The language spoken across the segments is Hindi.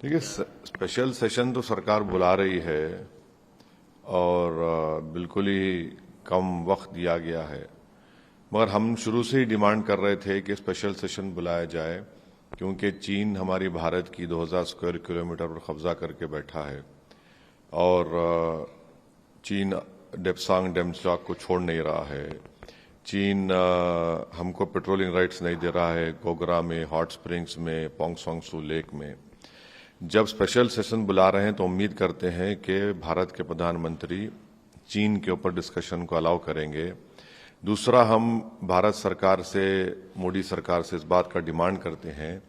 ठीक है। स्पेशल सेशन तो सरकार बुला रही है और बिल्कुल ही कम वक्त दिया गया है, मगर हम शुरू से ही डिमांड कर रहे थे कि स्पेशल सेशन बुलाया जाए, क्योंकि चीन हमारी भारत की 2000 स्क्वायर किलोमीटर पर कब्जा करके बैठा है और चीन डेप्सांग डेमचॉक को छोड़ नहीं रहा है। चीन हमको पेट्रोलिंग राइट्स नहीं दे रहा है गोगरा में, हॉट स्प्रिंग्स में, पोंगसोंगसू लेक में। जब स्पेशल सेशन बुला रहे हैं तो उम्मीद करते हैं कि भारत के प्रधानमंत्री चीन के ऊपर डिस्कशन को अलाउ करेंगे। दूसरा, हम भारत सरकार से, मोदी सरकार से इस बात का डिमांड करते हैं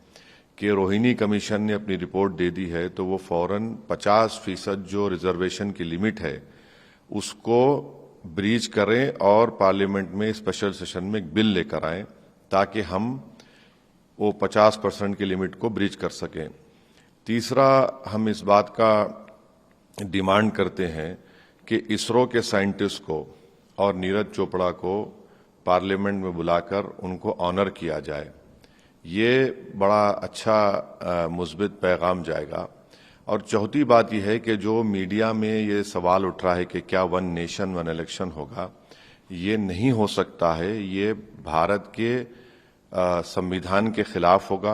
कि रोहिणी कमीशन ने अपनी रिपोर्ट दे दी है तो वो फौरन 50% जो रिजर्वेशन की लिमिट है उसको ब्रीच करें और पार्लियामेंट में स्पेशल सेशन में एक बिल लेकर आएं ताकि हम वो 50% की लिमिट को ब्रीच कर सकें। तीसरा, हम इस बात का डिमांड करते हैं कि इसरो के साइंटिस्ट को और नीरज चोपड़ा को पार्लियामेंट में बुलाकर उनको ऑनर किया जाए। ये बड़ा अच्छा मुस्बित पैगाम जाएगा। और चौथी बात यह है कि जो मीडिया में ये सवाल उठ रहा है कि क्या वन नेशन वन इलेक्शन होगा, ये नहीं हो सकता है। ये भारत के संविधान के खिलाफ होगा,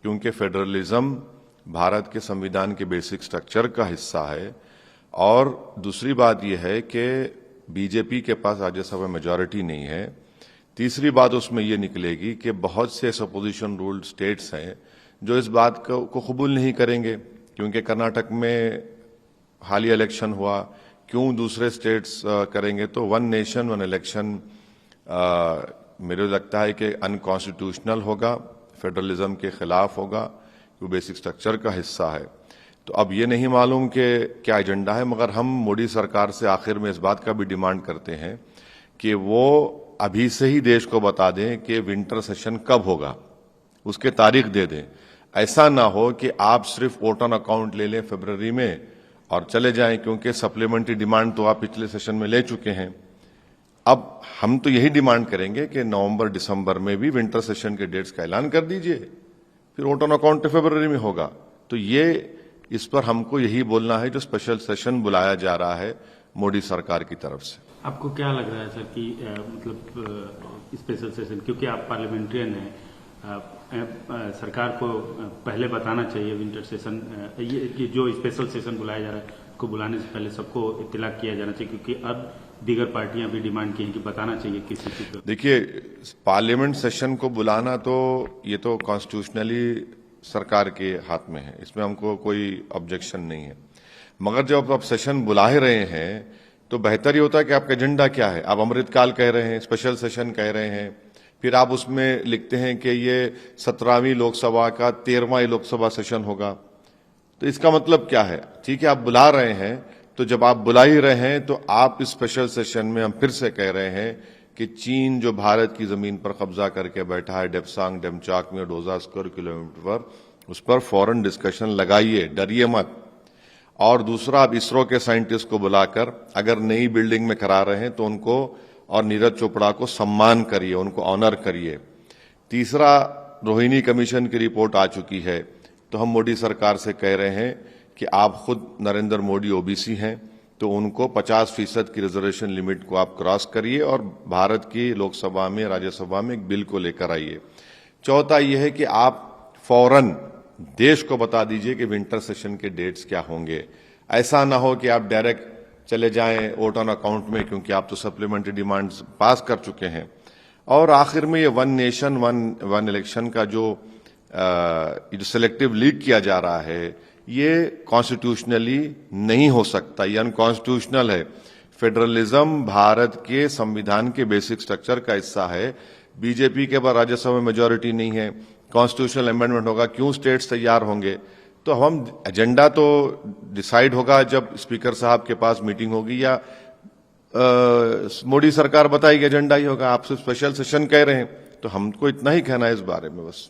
क्योंकि फेडरलिज्म भारत के संविधान के बेसिक स्ट्रक्चर का हिस्सा है। और दूसरी बात यह है कि बीजेपी के पास राज्यसभा मेजॉरिटी नहीं है। तीसरी बात उसमें यह निकलेगी कि बहुत से अपोजिशन रूल्ड स्टेट्स हैं जो इस बात को कबूल नहीं करेंगे, क्योंकि कर्नाटक में हालिया इलेक्शन हुआ, क्यों दूसरे स्टेट्स करेंगे। तो वन नेशन वन इलेक्शन मेरे लगता है कि अनकॉन्स्टिट्यूशनल होगा, फेडरलिज्म के खिलाफ होगा, वो बेसिक स्ट्रक्चर का हिस्सा है। तो अब ये नहीं मालूम कि क्या एजेंडा है, मगर हम मोदी सरकार से आखिर में इस बात का भी डिमांड करते हैं कि वो अभी से ही देश को बता दें कि विंटर सेशन कब होगा, उसके तारीख दे दें। ऐसा ना हो कि आप सिर्फ वोट ऑन अकाउंट ले लें फरवरी में और चले जाएं, क्योंकि सप्लीमेंट्री डिमांड तो आप पिछले सेशन में ले चुके हैं। अब हम तो यही डिमांड करेंगे कि नवंबर दिसंबर में भी विंटर सेशन के डेट्स का ऐलान कर दीजिए, फिर वोट ऑन अकाउंट फरवरी में होगा। तो ये इस पर हमको यही बोलना है जो स्पेशल सेशन बुलाया जा रहा है मोदी सरकार की तरफ से। आपको क्या लग रहा है सर कि मतलब स्पेशल सेशन, क्योंकि आप पार्लियामेंट्रियन हैं, सरकार को पहले बताना चाहिए विंटर सेशन, ये जो स्पेशल सेशन बुलाया जा रहा है उसको बुलाने से पहले सबको इत्तला किया जाना चाहिए, क्योंकि अब दीगर पार्टियां भी डिमांड की हैं कि बताना चाहिए किसी चीज को। देखिए, पार्लियामेंट सेशन को बुलाना तो ये तो कॉन्स्टिट्यूशनली सरकार के हाथ में है, इसमें हमको कोई ऑब्जेक्शन नहीं है। मगर जब आप सेशन बुला ही रहे हैं तो बेहतर ही होता है कि आपका एजेंडा क्या है। आप अमृतकाल कह रहे हैं, स्पेशल सेशन कह रहे हैं, फिर आप उसमें लिखते हैं कि ये 17वीं लोकसभा का 13वां लोकसभा सेशन होगा, तो इसका मतलब क्या है? ठीक है, आप बुला रहे हैं, तो जब आप बुला ही रहे हैं तो आप इस स्पेशल सेशन में, हम फिर से कह रहे हैं कि चीन जो भारत की जमीन पर कब्जा करके बैठा है डेप्सांग डेमचॉक में 2000 स्क्वायर किलोमीटर पर, उस पर फौरन डिस्कशन लगाइए, डरिए मत। और दूसरा, आप इसरो के साइंटिस्ट को बुलाकर अगर नई बिल्डिंग में करा रहे हैं तो उनको और नीरज चोपड़ा को सम्मान करिए, उनको ऑनर करिए। तीसरा, रोहिणी कमीशन की रिपोर्ट आ चुकी है, तो हम मोदी सरकार से कह रहे हैं कि आप खुद नरेंद्र मोदी ओबीसी हैं, तो उनको 50% की रिजर्वेशन लिमिट को आप क्रॉस करिए और भारत की लोकसभा में, राज्यसभा में एक बिल को लेकर आइए। चौथा यह है कि आप फौरन देश को बता दीजिए कि विंटर सेशन के डेट्स क्या होंगे। ऐसा ना हो कि आप डायरेक्ट चले जाएं वोट ऑन अकाउंट में, क्योंकि आप तो सप्लीमेंट्री डिमांड्स पास कर चुके हैं। और आखिर में ये वन नेशन वन इलेक्शन का जो सिलेक्टिव लीड किया जा रहा है, ये कॉन्स्टिट्यूशनली नहीं हो सकता, ये अनकॉन्स्टिट्यूशनल है। फेडरलिज्म भारत के संविधान के बेसिक स्ट्रक्चर का हिस्सा है। बीजेपी के पास राज्यसभा में मेजॉरिटी नहीं है, कॉन्स्टिट्यूशनल अमेंडमेंट होगा, क्यों स्टेट्स तैयार होंगे? तो हम एजेंडा तो डिसाइड होगा जब स्पीकर साहब के पास मीटिंग होगी या मोदी सरकार बताएगी, एजेंडा ही होगा। आप सिर्फ स्पेशल सेशन कह रहे हैं, तो हमको इतना ही कहना है इस बारे में बस।